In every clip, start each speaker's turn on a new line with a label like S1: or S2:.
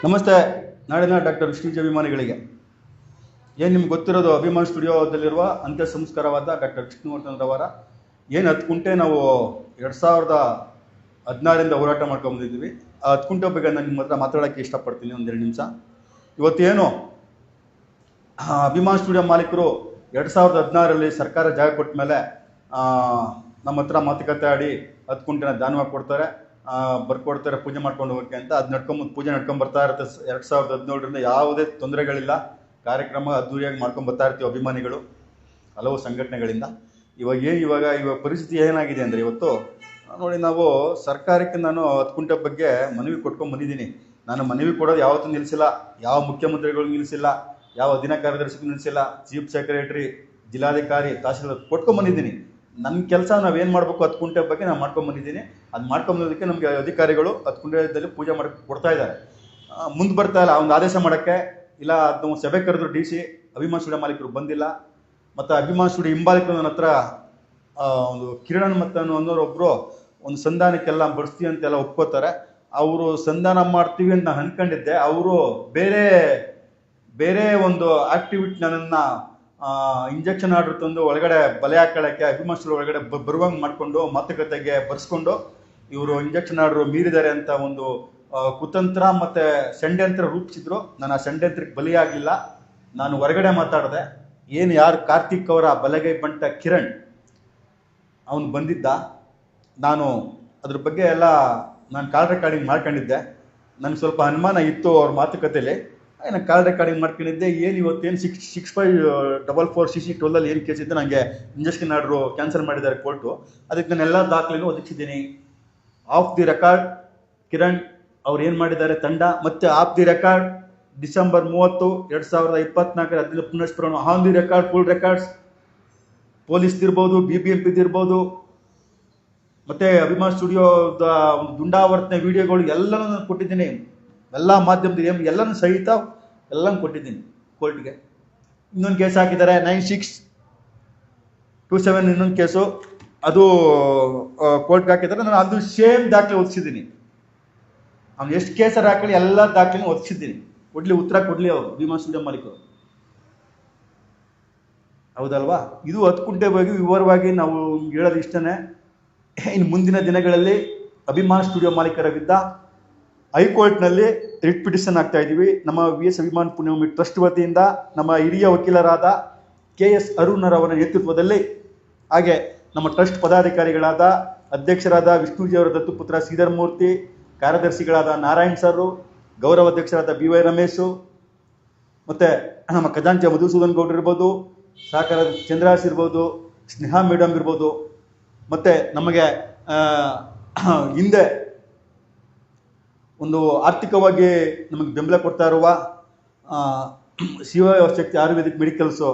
S1: ನಮಸ್ತೆ. ನಾಡಿನ ಡಾಕ್ಟರ್ ವಿಷ್ಣುಜಿ ಅಭಿಮಾನಿಗಳಿಗೆ ಏನು ನಿಮ್ಗೆ ಗೊತ್ತಿರೋದು, ಅಭಿಮಾನ್ ಸ್ಟುಡಿಯೋದಲ್ಲಿರುವ ಅಂತ್ಯ ಸಂಸ್ಕಾರವಾದ ಡಾಕ್ಟರ್ ವಿಷ್ಣುವರ್ಧನ್ ರವರ ಏನು 10 ಕುಂಟೆ ನಾವು 2016ರಿಂದ ಹೋರಾಟ ಮಾಡ್ಕೊಂಡ್ಬಂದಿದ್ದೀವಿ. ಆ 10 ಕುಂಟೆ ಬಗ್ಗೆ ನಾನು ನಿಮ್ಮ ಹತ್ರ ಮಾತಾಡೋಕ್ಕೆ ಇಷ್ಟಪಡ್ತೀನಿ ಒಂದೆರಡು ನಿಮಿಷ. ಇವತ್ತೇನು ಅಭಿಮಾನ್ ಸ್ಟುಡಿಯೋ ಮಾಲೀಕರು 2016ರಲ್ಲಿ ಸರ್ಕಾರ ಜಾಗ ಕೊಟ್ಟ ಮೇಲೆ ನಮ್ಮ ಹತ್ರ ಮಾತುಕತೆ ಆಡಿ 10 ಕುಂಟೆನ ದಾನವಾಗಿ ಕೊಡ್ತಾರೆ, ಬರ್ಕೊಡ್ತಾರೆ ಪೂಜೆ ಮಾಡ್ಕೊಂಡು ಹೋಗೋಕ್ಕೆ ಅಂತ. ಅದು ಪೂಜೆ ನಡ್ಕೊಂಡು ಬರ್ತಾ ಇರುತ್ತೆ. 2017ರಿಂದ ಯಾವುದೇ ತೊಂದರೆಗಳಿಲ್ಲ, ಕಾರ್ಯಕ್ರಮ ಅದ್ದೂರಿಯಾಗಿ ಮಾಡ್ಕೊಂಡು ಬರ್ತಾ ಇರ್ತೀವಿ ಅಭಿಮಾನಿಗಳು ಹಲವು ಸಂಘಟನೆಗಳಿಂದ. ಇವಾಗ ಪರಿಸ್ಥಿತಿ ಏನಾಗಿದೆ ಅಂದರೆ, ಇವತ್ತು ನೋಡಿ, ನಾವು ಸರ್ಕಾರಕ್ಕೆ ನಾನು 10 ಕುಂಟೆ ಬಗ್ಗೆ ಮನವಿ ಕೊಟ್ಕೊಂಡು ಬಂದಿದ್ದೀನಿ. ನಾನು ಮನವಿ ಕೊಡೋದು ಯಾವತ್ತೂ ನಿಲ್ಲಿಸಿಲ್ಲ, ಯಾವ ಮುಖ್ಯಮಂತ್ರಿಗಳು ನಿಲ್ಲಿಸಿಲ್ಲ, ಯಾವ ಅಧೀನ ಕಾರ್ಯದರ್ಶಿಗೂ ನಿಲ್ಲಿಸಿಲ್ಲ, ಚೀಫ್ ಸೆಕ್ರೆಟರಿ, ಜಿಲ್ಲಾಧಿಕಾರಿ, ತಹಸೀಲ್ದಾರ್ ಕೊಟ್ಕೊಂಡು ಬಂದಿದ್ದೀನಿ. ನನ್ನ ಕೆಲಸ ನಾವೇನು ಮಾಡಬೇಕು 10 ಕುಂಟೆ ಬಗ್ಗೆ ನಾನು ಮಾಡ್ಕೊಂಬಂದಿದ್ದೀನಿ. ಅದು ಮಾಡ್ಕೊಂಬಂದೋದಕ್ಕೆ ನಮಗೆ ಅಧಿಕಾರಿಗಳು 10 ಕುಂಟೆದಲ್ಲಿ ಪೂಜೆ ಮಾಡಿ ಕೊಡ್ತಾ ಇದ್ದಾರೆ. ಮುಂದೆ ಬರ್ತಾ ಇಲ್ಲ ಒಂದು ಆದೇಶ ಮಾಡೋಕ್ಕೆ, ಇಲ್ಲ ಅದನ್ನು ಸಭೆ ಕರೆದ್ರು DC ಅಭಿಮಾನ್ ಸ್ಟುಡಿಯೋ ಮಾಲೀಕರು ಬಂದಿಲ್ಲ. ಮತ್ತು ಅಭಿಮಾನ್ ಸ್ಟುಡಿಯೋ ಹಿಂಬಾಲಿಕರು ನನ್ನ ಹತ್ರ ಒಂದು ಕಿರಣ್ ಮತ್ತು ಅನ್ನೋರೊಬ್ಬರು ಒಂದು ಸಂಧಾನಕ್ಕೆಲ್ಲ ಬಡಿಸ್ತೀವಿ ಅಂತೆಲ್ಲ ಒಪ್ಕೋತಾರೆ. ಅವರು ಸಂಧಾನ ಮಾಡ್ತೀವಿ ಅಂತ ನಾನು ಅಂದ್ಕೊಂಡಿದ್ದೆ. ಅವರು ಬೇರೆ ಒಂದು ಆಕ್ಟಿವಿಟಿ ನನ್ನನ್ನು ಇಂಜೆಕ್ಷನ್ ಆರ್ಡರ್ ತಂದು ಒಳಗಡೆ ಬಲೆ ಹಾಕೊಳ್ಳೋಕ್ಕೆ, ಅಭಿಮಾನ್ ಸ್ಟುಡಿಯೋ ಒಳಗಡೆ ಬರುವಂಗೆ ಮಾಡಿಕೊಂಡು ಮಾತುಕತೆಗೆ ಬರ್ಸ್ಕೊಂಡು ಇವರು ಇಂಜೆಕ್ಷನ್ ಆರ್ಡರ್ ಮೀರಿದ್ದಾರೆ ಅಂತ ಒಂದು ಕುತಂತ್ರ ಮತ್ತು ಷಡ್ಯಂತ್ರ ರೂಪಿಸಿದ್ರು. ನಾನು ಆ ಷಡ್ಯಂತ್ರಕ್ಕೆ ಬಲಿಯಾಗಲಿಲ್ಲ. ನಾನು ಹೊರಗಡೆ ಮಾತಾಡಿದೆ. ಯಾರು ಕಾರ್ತಿಕ್ ಅವರ ಬಲಗೈ ಬಂಟ ಕಿರಣ್ ಅವನು ಬಂದಿದ್ದ. ನಾನು ಅದ್ರ ಬಗ್ಗೆ ಎಲ್ಲ ನಾನು ಕಾಲ್ ರೆಕಾರ್ಡಿಂಗ್ ಮಾಡ್ಕೊಂಡಿದ್ದೆ. ನನಗೆ ಸ್ವಲ್ಪ ಅನುಮಾನ ಇತ್ತು ಅವ್ರ ಮಾತುಕತೆಯಲ್ಲಿ. ನಾನು ಕಾಲ್ ರೆಕಾರ್ಡಿಂಗ್ ಮಾಡ್ಕೊಂಡಿದ್ದೆ. ಇವತ್ತೇನು 6544 CC 12 ಏನು ಕೇಸ್ ಇತ್ತು, ನನಗೆ ಇಂಜೆಕ್ಷನ್ ಆರ್ಡ್ರು ಕ್ಯಾನ್ಸಲ್ ಮಾಡಿದ್ದಾರೆ ಕೋರ್ಟು. ಅದಕ್ಕೆ ನಾನು ಎಲ್ಲ ದಾಖಲೆನೂ ಒದಗಿಸಿದ್ದೀನಿ. ಆಫ್ ದಿ ರೆಕಾರ್ಡ್ ಕಿರಣ್ ಅವ್ರು ಏನು ಮಾಡಿದ್ದಾರೆ ತಂಡ, ಮತ್ತು ಆಫ್ ದಿ ರೆಕಾರ್ಡ್ ಡಿಸೆಂಬರ್ 30, 2024 ಅದನ್ನು ಪುನಃಸ್ಮರಣೆ, on the record full records, ಪೊಲೀಸ್ದಿರ್ಬೋದು, BBMPದಿರ್ಬೋದು, ಮತ್ತು ಅಭಿಮಾನ್ ಸ್ಟುಡಿಯೋದ ಒಂದು ದುಂಡಾವರ್ತನೆ ವಿಡಿಯೋಗಳು ಎಲ್ಲನೂ ನಾನು ಕೊಟ್ಟಿದ್ದೀನಿ. ಎಲ್ಲ ಮಾಧ್ಯಮದ ಎಲ್ಲನೂ ಸಹಿತ ಎಲ್ಲನೂ ಕೊಟ್ಟಿದ್ದೀನಿ ಕೋರ್ಟ್ಗೆ. ಇನ್ನೊಂದು ಕೇಸ್ ಹಾಕಿದ್ದಾರೆ 9627 ಇನ್ನೊಂದು ಕೇಸು, ಅದು ಕೋರ್ಟ್ಗೆ ಹಾಕಿದ್ದಾರೆ. ನಾನು ಅದು ಸೇಮ್ ದಾಖಲೆ ಒದಗಿಸಿದ್ದೀನಿ. ಅವ್ನು ಎಷ್ಟು ಕೇಸರ್ ಹಾಕಲಿ ಎಲ್ಲ ದಾಖಲೆನೂ ಒದಗಿಸಿದ್ದೀನಿ. ಉತ್ತರ ಕೊಡಲಿ ಅವರು ಅಭಿಮಾನ್ ಸ್ಟುಡಿಯೋ ಮಾಲೀಕರು, ಹೌದಲ್ವಾ? ಇದು 10 ಕುಂಟೆ ಬಗ್ಗೆ ವಿವರವಾಗಿ ನಾವು ಹೇಳೋದು ಇಷ್ಟನೇ. ಇನ್ನು ಮುಂದಿನ ದಿನಗಳಲ್ಲಿ ಅಭಿಮಾನ್ ಸ್ಟುಡಿಯೋ ಮಾಲೀಕರ ವಿರುದ್ಧ ಹೈಕೋರ್ಟ್ನಲ್ಲಿ ರಿಟ್ ಪಿಟಿಷನ್ ಆಗ್ತಾ ಇದ್ದೀವಿ. ನಮ್ಮ VS ಅಭಿಮಾನ್ ಪುಣ್ಯಭೂಮಿ ಟ್ರಸ್ಟ್ ವತಿಯಿಂದ ನಮ್ಮ ಹಿರಿಯ ವಕೀಲರಾದ KS ಅರುಣರವರ ನೇತೃತ್ವದಲ್ಲಿ, ಹಾಗೆ ನಮ್ಮ ಟ್ರಸ್ಟ್ ಪದಾಧಿಕಾರಿಗಳಾದ ಅಧ್ಯಕ್ಷರಾದ ವಿಷ್ಣುಜಿ ಅವರ ದತ್ತುಪುತ್ರ ಶ್ರೀಧರ್ ಮೂರ್ತಿ, ಕಾರ್ಯದರ್ಶಿಗಳಾದ ನಾರಾಯಣ್ ಸರ್, ಗೌರವ ಅಧ್ಯಕ್ಷರಾದ BY ರಮೇಶು, ಮತ್ತು ನಮ್ಮ ಖಜಾಂಚಿ ಮಧುಸೂದನ್ ಗೌಡ್ರು ಇರ್ಬೋದು, ಸಹಕಾರ ಚಂದ್ರಾಸ್ ಇರ್ಬೋದು, ಸ್ನೇಹಾ ಮೇಡಮ್ ಇರ್ಬೋದು, ಮತ್ತು ನಮಗೆ ಹಿಂದೆ ಒಂದು ಆರ್ಥಿಕವಾಗಿ ನಮಗೆ ಬೆಂಬಲ ಕೊಡ್ತಾ ಇರುವ ಶಿವಶಕ್ತಿ ಆಯುರ್ವೇದಿಕ್ ಮೆಡಿಕಲ್ಸು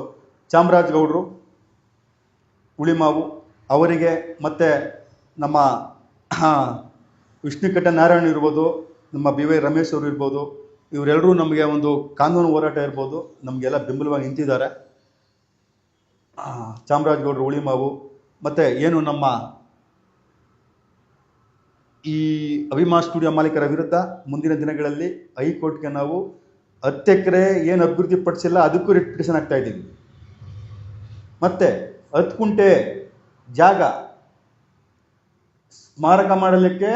S1: ಚಾಮರಾಜ್ ಗೌಡ್ರು ಉಳಿಮಾವು ಅವರಿಗೆ, ಮತ್ತು ನಮ್ಮ ವಿಷ್ಣುಕಟ್ಟ ನಾರಾಯಣ ಇರ್ಬೋದು, ನಮ್ಮ BY ರಮೇಶ್ ಅವರು ಇರ್ಬೋದು, ಇವರೆಲ್ಲರೂ ನಮಗೆ ಒಂದು ಕಾನೂನು ಹೋರಾಟ ಇರ್ಬೋದು ನಮಗೆಲ್ಲ ಬೆಂಬಲವಾಗಿ ನಿಂತಿದ್ದಾರೆ. ಚಾಮರಾಜ್ ಗೌಡ್ರು ಉಳಿಮಾವು, ಮತ್ತು ಏನು ನಮ್ಮ ಈ ಅಭಿಮಾನ್ ಸ್ಟುಡಿಯೋ ಮಾಲೀಕರ ವಿರುದ್ಧ ಮುಂದಿನ ದಿನಗಳಲ್ಲಿ ಹೈಕೋರ್ಟ್ಗೆ ನಾವು 10 ಎಕರೆ ಏನು ಅಭಿವೃದ್ಧಿ ಪಡಿಸಿಲ್ಲ ಅದಕ್ಕೂ ರಿಟ್ ಪಿಟಿಷನ್ ಆಗ್ತಾ ಇದ್ದೀವಿ. ಮತ್ತು 10 ಕುಂಟೆ ಜಾಗ ಸ್ಮಾರಕ ಮಾಡಲಿಕ್ಕೆ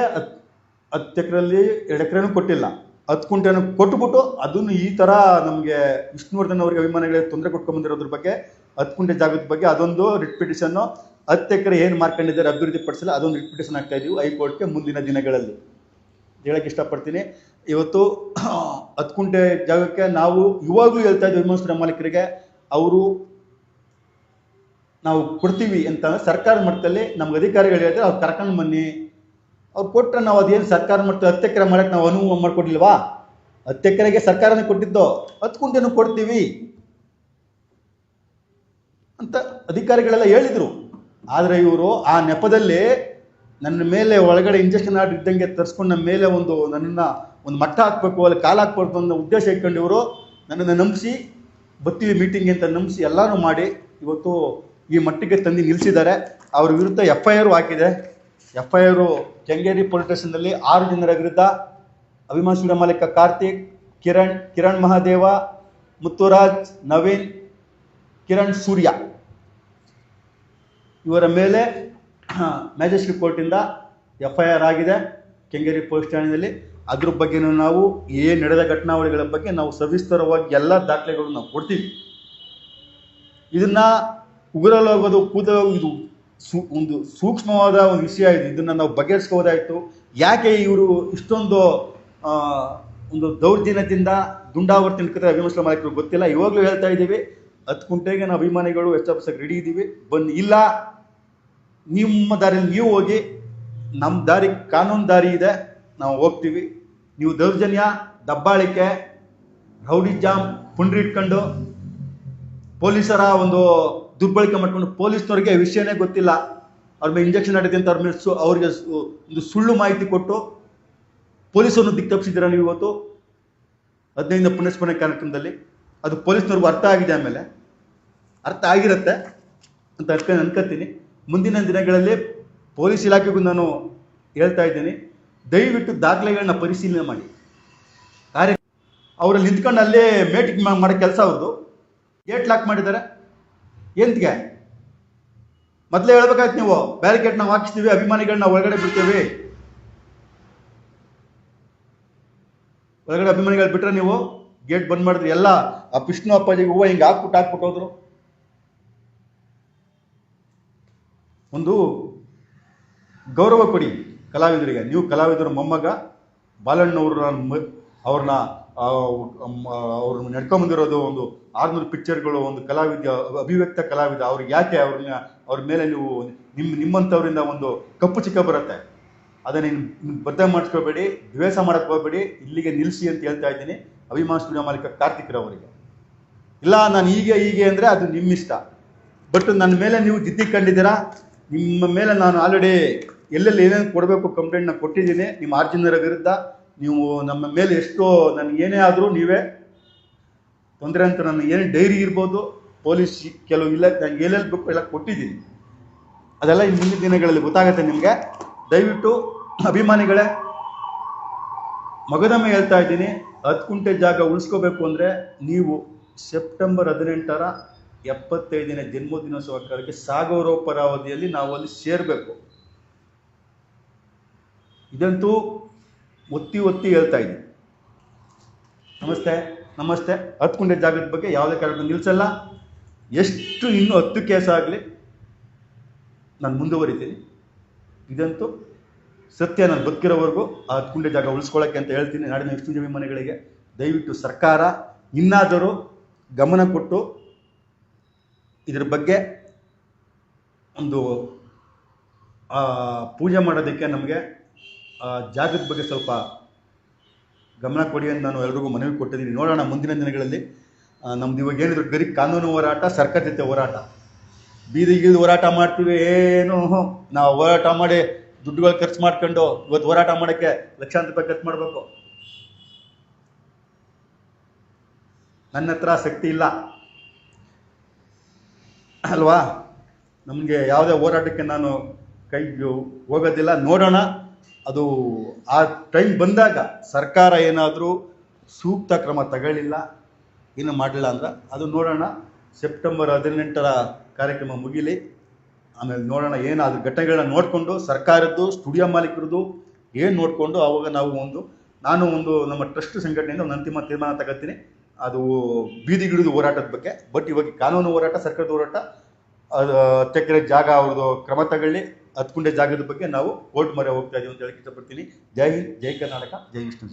S1: 10 ಎಕರೆಯಲ್ಲಿ 2 ಎಕರೆನೂ ಕೊಟ್ಟಿಲ್ಲ, 10 ಕುಂಟೆನೂ ಕೊಟ್ಟುಬಿಟ್ಟು ಅದನ್ನು ಈ ಥರ ನಮಗೆ ವಿಷ್ಣುವರ್ಧನ್ ಅವರಿಗೆ ಅಭಿಮಾನಿಗಳಿಗೆ ತೊಂದರೆ ಕೊಟ್ಕೊಂಡ್ಬಂದಿರೋದ್ರ ಬಗ್ಗೆ 10 ಕುಂಟೆ ಜಾಗದ ಬಗ್ಗೆ ಅದೊಂದು ರಿಟ್ ಪಿಟಿಷನ್ನು, 10 ಎಕರೆ ಏನು ಮಾಡ್ಕೊಂಡಿದ್ದಾರೆ ಅಭಿವೃದ್ಧಿ ಪಡಿಸಿಲ್ಲ ಅದೊಂದು ರಿಟ್ ಪಿಟಿಷನ್ ಆಗ್ತಾ ಇದ್ದೀವಿ ಹೈಕೋರ್ಟ್ಗೆ ಮುಂದಿನ ದಿನಗಳಲ್ಲಿ. ಹೇಳಕ್ಕೆ ಇಷ್ಟಪಡ್ತೀನಿ. ಇವತ್ತು 10 ಕುಂಟೆ ಜಾಗಕ್ಕೆ ನಾವು ಇವಾಗಲೂ ಹೇಳ್ತಾ ಇದ್ದೀವಿ ಅಭಿಮಾನ್ ಸ್ಟುಡಿಯೋ ಮಾಲೀಕರಿಗೆ, ಅವರು ನಾವು ಕೊಡ್ತೀವಿ ಅಂತ ಸರ್ಕಾರ ಮಟ್ಟದಲ್ಲಿ ನಮ್ಗೆ ಅಧಿಕಾರಿಗಳು ಹೇಳಿದ್ರೆ ಅವ್ರು ಕರ್ಕೊಂಡು ಬನ್ನಿ, ಅವ್ರು ಕೊಟ್ಟರೆ ನಾವು ಅದೇನು ಸರ್ಕಾರ ಮಟ್ಟ 10 ಎಕರೆ ಮಾಡೋಕ್ಕೆ ನಾವು ಅನುವು ಮಾಡಿಕೊಡ್ಲಿಲ್ವಾ? 10 ಎಕರೆಗೆ ಸರ್ಕಾರನೇ ಕೊಟ್ಟಿದ್ದು, 10 ಕುಂಟೆನೂ ಕೊಡ್ತೀವಿ ಅಂತ ಅಧಿಕಾರಿಗಳೆಲ್ಲ ಹೇಳಿದರು. ಆದರೆ ಇವರು ಆ ನೆಪದಲ್ಲಿ ನನ್ನ ಮೇಲೆ ಒಳಗಡೆ ಇಂಜೆಕ್ಷನ್ ಆರ್ಡರ್ ಇದ್ದಂಗೆ ತರಿಸ್ಕೊಂಡು ನಮ್ಮ ಮೇಲೆ ನನ್ನನ್ನು ಒಂದು ಮಟ್ಟ ಹಾಕಬೇಕು, ಅಲ್ಲಿ ಕಾಲು ಹಾಕ್ಬಾರ್ದು ಅನ್ನೋ ಉದ್ದೇಶ ಇಟ್ಕೊಂಡು ಇವರು ನನ್ನನ್ನು ನಂಬಿಸಿ ಬರ್ತೀವಿ ಮೀಟಿಂಗ್ ಅಂತ ನಂಬಿಸಿ ಎಲ್ಲನೂ ಮಾಡಿ ಇವತ್ತು ಈ ಮಟ್ಟಿಗೆ ತಂದು ನಿಲ್ಲಿಸಿದ್ದಾರೆ. ಅವ್ರ ವಿರುದ್ಧ FIR ಹಾಕಿದೆ. FIR ಕೆಂಗೇರಿ ಪೊಲೀಸ್ ಸ್ಟೇಷನ್ನಲ್ಲಿ 6 ಜನರ ವಿರುದ್ಧ ಅಭಿಮಾನ್ ಸ್ಟುಡಿಯೋ ಮಾಲೀಕ ಕಾರ್ತಿಕ್, ಕಿರಣ್ ಮಹಾದೇವ, ಮುತ್ತುರಾಜ್, ನವೀನ್, ಕಿರಣ್ ಸೂರ್ಯ ಇವರ ಮೇಲೆ ಮ್ಯಾಜಿಸ್ಟ್ರೇಟ್ ಕೋರ್ಟಿಂದ FIR ಆಗಿದೆ ಕೆಂಗೇರಿ ಪೊಲೀಸ್ ಠಾಣೆಯಲ್ಲಿ. ಅದ್ರ ಬಗ್ಗೆನೂ ನಾವು ಏನು ನಡೆದ ಘಟನಾವಳಿಗಳ ಬಗ್ಗೆ ನಾವು ಸವಿಸ್ತರವಾಗಿ ಎಲ್ಲ ದಾಖಲೆಗಳು ನಾವು ಕೊಡ್ತೀವಿ. ಇದನ್ನ ಉಗುರಲಾಗೋದು ಇದು ಒಂದು ಸೂಕ್ಷ್ಮವಾದ ಒಂದು ವಿಷಯ ಇದು. ಇದನ್ನು ನಾವು ಬಗೆಹರಿಸ್ಕೋದಾಯಿತು. ಯಾಕೆ ಇವರು ಇಷ್ಟೊಂದು ಒಂದು ದೌರ್ಜನ್ಯದಿಂದ ದುಂಡಾವರ್ತಿ ನಿಂತ್ಕೊತಾರೆ ಅಭಿಮಾನಿಗಳ ಮಾಲೀಕರು ಗೊತ್ತಿಲ್ಲ. ಇವಾಗಲೂ ಹೇಳ್ತಾ ಇದ್ದೀವಿ, 10 ಗಂಟೆಗೆ ನಾವು ಅಭಿಮಾನಿಗಳು ಎಚ್ಚರಿಸಕ್ಕೆ ರೆಡಿ ಇದ್ದೀವಿ. ಬನ್ನಿ, ಇಲ್ಲ ನಿಮ್ಮ ದಾರಿಯಲ್ಲಿ ನೀವು ಹೋಗಿ, ನಮ್ಮ ದಾರಿ ಕಾನೂನು ದಾರಿ ಇದೆ, ನಾವು ಹೋಗ್ತೀವಿ. ನೀವು ದೌರ್ಜನ್ಯ, ದಬ್ಬಾಳಿಕೆ, ರೌಡಿಜಾಮ್, ಪುಂಡ್ರಿ ಇಟ್ಕೊಂಡು ಪೊಲೀಸರ ಒಂದು ದುರ್ಬಳಕೆ ಮಾಡ್ಕೊಂಡು ಪೊಲೀಸ್ನವ್ರಿಗೆ ವಿಷಯನೇ ಗೊತ್ತಿಲ್ಲ, ಅವ್ರ ಮೇಲೆ ಇಂಜೆಕ್ಷನ್ ನಡೆದಿದೆ ಅಂತ ಅವ್ರ ಮೇಲೆ ಅವ್ರಿಗೆ ಒಂದು ಸುಳ್ಳು ಮಾಹಿತಿ ಕೊಟ್ಟು ಪೊಲೀಸರನ್ನು ದಿಕ್ತಪ್ಪಿಸಿದ್ದೀರ ನೀವು ಇವತ್ತು 15ನೇ ಪುಣ್ಯಸ್ಮರಣೆ ಕಾರ್ಯಕ್ರಮದಲ್ಲಿ. ಅದು ಪೊಲೀಸ್ನವ್ರಿಗೂ ಅರ್ಥ ಆಗಿದೆ, ಆಮೇಲೆ ಅರ್ಥ ಆಗಿರುತ್ತೆ ಅಂತ ಅನ್ಕೋತೀನಿ. ಮುಂದಿನ ದಿನಗಳಲ್ಲಿ ಪೊಲೀಸ್ ಇಲಾಖೆಗೂ ನಾನು ಹೇಳ್ತಾ ಇದ್ದೀನಿ, ದಯವಿಟ್ಟು ದಾಖಲೆಗಳನ್ನ ಪರಿಶೀಲನೆ ಮಾಡಿ. ಅವರಲ್ಲಿ ನಿಂತ್ಕೊಂಡು ಅಲ್ಲೇ ಮೇಟಿಂಗ್ ಮಾಡೋ ಕೆಲಸ ಅವ್ರದ್ದು. ಗೇಟ್ ಲಾಕ್ ಮಾಡಿದ್ದಾರೆ, ಎಂತ್ಗೆ? ಮೊದಲೇ ಹೇಳ್ಬೇಕಾಯ್ತು ನೀವು, ಬ್ಯಾರಿಕೇಡ್ ನಾವು ಹಾಕಿಸ್ತೀವಿ, ಅಭಿಮಾನಿಗಳನ್ನ ಒಳಗಡೆ ಬಿಡ್ತೇವೆ. ಒಳಗಡೆ ಅಭಿಮಾನಿಗಳು ಬಿಟ್ರೆ ನೀವು ಗೇಟ್ ಬಂದ್ ಮಾಡಿದ್ರಿ. ಎಲ್ಲ ಆ ವಿಷ್ಣು ಅಪ್ಪಾಜಿಗೆ ಹೂವು ಹಿಂಗೆ ಹಾಕ್ಬಿಟ್ಟು ಹೋದ್ರು. ಒಂದು ಗೌರವ ಕೊಡಿ ಕಲಾವಿದರಿಗೆ. ನೀವು ಕಲಾವಿದರ ಮೊಮ್ಮಗ ಬಾಲಣ್ಣವ್ರನ್ನ ಅವ್ರನ್ನ ನಡ್ಕೊಂಬಂದಿರೋದು ಒಂದು 600 ಪಿಕ್ಚರ್ಗಳು, ಒಂದು ಕಲಾವಿದ, ಅಭಿವ್ಯಕ್ತ ಕಲಾವಿದ. ಅವ್ರಿಗೆ ಯಾಕೆ ಅವ್ರ ಮೇಲೆ ನೀವು ನಿಮ್ಮಂಥವ್ರಿಂದ ಒಂದು ಕಪ್ಪು ಚಿಕ್ಕ ಬರುತ್ತೆ. ಅದನ್ನ ಬದ್ಧ ಮಾಡಿಸ್ಕೋಬೇಡಿ, ದ್ವೇಷ ಮಾಡಕ್ಕೆ ಹೋಗ್ಬೇಡಿ, ಇಲ್ಲಿಗೆ ನಿಲ್ಲಿಸಿ ಅಂತ ಹೇಳ್ತಾ ಇದ್ದೀನಿ ಅಭಿಮಾನ ಸ್ಟುಡಿಯೋ ಮಾಲೀಕ ಕಾರ್ತಿಕ್ರವರಿಗೆ. ಇಲ್ಲ ನಾನು ಹೀಗೆ ಅಂದರೆ ಅದು ನಿಮ್ಮಿಷ್ಟ. ಬಟ್ ನನ್ನ ಮೇಲೆ ನೀವು ಜಿದ್ದಿ ಕಂಡಿದ್ದೀರಾ. ನಿಮ್ಮ ಮೇಲೆ ನಾನು ಆಲ್ರೆಡಿ ಎಲ್ಲೆಲ್ಲಿ ಏನೇನು ಕೊಡಬೇಕು ಕಂಪ್ಲೇಂಟ್ನ ಕೊಟ್ಟಿದ್ದೀನಿ. ನಿಮ್ಮ ಆರ್ಜಿನರ ವಿರುದ್ಧ ನೀವು ನಮ್ಮ ಮೇಲೆ ಎಷ್ಟೋ ನನಗೆ ಏನೇ ಆದರೂ ನೀವೇ ತೊಂದರೆ ಅಂತ ನನ್ನ ಏನೇ ಡೈರಿ ಇರ್ಬೋದು, ಪೊಲೀಸ್ ಕೆಲವು ಇಲ್ಲ, ನನಗೆ ಎಲ್ಲೆಲ್ಲಿ ಬೇಕು ಎಲ್ಲ ಕೊಟ್ಟಿದ್ದೀನಿ. ಅದೆಲ್ಲ ಈ ಮುಂದಿನ ದಿನಗಳಲ್ಲಿ ಗೊತ್ತಾಗುತ್ತೆ ನಿಮಗೆ. ದಯವಿಟ್ಟು ಅಭಿಮಾನಿಗಳೇ, ಮಗದೊಮ್ಮೆ ಹೇಳ್ತಾ ಇದ್ದೀನಿ, 10 ಗುಂಟೆ ಜಾಗ ಉಳಿಸ್ಕೋಬೇಕು ಅಂದರೆ ನೀವು ಸೆಪ್ಟೆಂಬರ್ 18ರ 75ನೇ ಜನ್ಮದಿನೋತ್ಸವ ಕಾರ್ಯಕ್ಕೆ ಸಾಗರೋಪರ ಅವಧಿಯಲ್ಲಿ ನಾವು ಅಲ್ಲಿ ಸೇರಬೇಕು. ಇದಂತೂ ಒತ್ತಿ ಹೇಳ್ತಾ ಇದ್ದೀನಿ. ನಮಸ್ತೆ 10 ಗುಂಟೆ ಜಾಗದ ಬಗ್ಗೆ ಯಾವುದೇ ಕಾರಣಕ್ಕೂ ನಿಲ್ಲಿಸಲ್ಲ. ಎಷ್ಟು ಇನ್ನೂ 10 ಕೇಸ್ ಆಗಲಿ ನಾನು ಮುಂದುವರಿತೀನಿ. ಇದಂತೂ ಸತ್ಯ. ನಾನು ಬದುಕಿರೋವರೆಗೂ ಆ 10 ಗುಂಟೆ ಜಾಗ ಉಳಿಸ್ಕೊಳ್ಳೋಕ್ಕೆ ಅಂತ ಹೇಳ್ತೀನಿ ನಾಡಿನ ವಿಷ್ಣು ಅಭಿಮಾನಿಗಳಿಗೆ. ದಯವಿಟ್ಟು ಸರ್ಕಾರ ಇನ್ನಾದರೂ ಗಮನ ಕೊಟ್ಟು ಇದ್ರ ಬಗ್ಗೆ ಒಂದು ಪೂಜೆ ಮಾಡೋದಕ್ಕೆ ನಮಗೆ ಜಾಗದ ಬಗ್ಗೆ ಸ್ವಲ್ಪ ಗಮನ ಕೊಡಿ ಅಂತ ನಾನು ಎಲ್ರಿಗೂ ಮನವಿ ಕೊಟ್ಟಿದ್ದೀನಿ. ನೋಡೋಣ ಮುಂದಿನ ದಿನಗಳಲ್ಲಿ. ನಮ್ದು ಇವಾಗ ಏನಿದ್ರು ಗರಿ ಕಾನೂನು ಹೋರಾಟ, ಸರ್ಕಾರ ಜೊತೆ ಹೋರಾಟ, ಬೀದಿಗಿಳಿದು ಹೋರಾಟ ಮಾಡ್ತೀವಿ. ಏನು ನಾವು ಹೋರಾಟ ಮಾಡಿ ದುಡ್ಡುಗಳು ಖರ್ಚು ಮಾಡ್ಕೊಂಡು ಇವತ್ತು ಹೋರಾಟ ಮಾಡೋಕ್ಕೆ ಲಕ್ಷಾಂತರ ರೂಪಾಯಿ ಖರ್ಚು ಮಾಡಬೇಕು. ನನ್ನ ಹತ್ರ ಶಕ್ತಿ ಇಲ್ಲ ಅಲ್ವಾ? ನಮಗೆ ಯಾವುದೇ ಹೋರಾಟಕ್ಕೆ ನಾನು ಕೈ ಹೋಗೋದಿಲ್ಲ. ನೋಡೋಣ, ಅದು ಆ ಟೈಮ್ ಬಂದಾಗ ಸರ್ಕಾರ ಏನಾದರೂ ಸೂಕ್ತ ಕ್ರಮ ತಗೊಳ್ಳಿಲ್ಲ, ಏನು ಮಾಡಲಿಲ್ಲ ಅಂದ್ರೆ ಅದು ನೋಡೋಣ. ಸೆಪ್ಟೆಂಬರ್ 18ರ ಕಾರ್ಯಕ್ರಮ ಮುಗಿಲಿ, ಆಮೇಲೆ ನೋಡೋಣ. ಏನಾದರೂ ಘಟನೆಗಳನ್ನ ನೋಡಿಕೊಂಡು ಸರ್ಕಾರದ್ದು, ಸ್ಟುಡಿಯೋ ಮಾಲೀಕರದ್ದು ಏನು ನೋಡಿಕೊಂಡು ಅವಾಗ ನಾನು ನಮ್ಮ ಟ್ರಸ್ಟ್ ಸಂಘಟನೆಯಿಂದ ಒಂದು ಅಂತಿಮ ತೀರ್ಮಾನ ತಗೋತೀನಿ. ಅದು ಬೀದಿಗಿಳಿದು ಹೋರಾಟದ ಬಗ್ಗೆ. ಬಟ್ ಇವಾಗ ಕಾನೂನು ಹೋರಾಟ, ಸರ್ಕಾರದ ಹೋರಾಟ, ಅದು 10 ಎಕರೆ ಜಾಗ ಅವ್ರದ್ದು ಕ್ರಮ ತಗೊಳ್ಳಿ. 10 ಗುಂಟೆ ಜಾಗದ ಬಗ್ಗೆ ನಾವು ಕೋರ್ಟ್ ಮೊರೆ ಹೋಗ್ತಾ ಇದೀವಿ ಅಂತ ಹೇಳಕ್ಕೆ ಇಷ್ಟಪಡ್ತೀನಿ. ಜೈ ಹಿಂದ್, ಜೈ ಕರ್ನಾಟಕ, ಜೈ ವಿಷ್ಣು.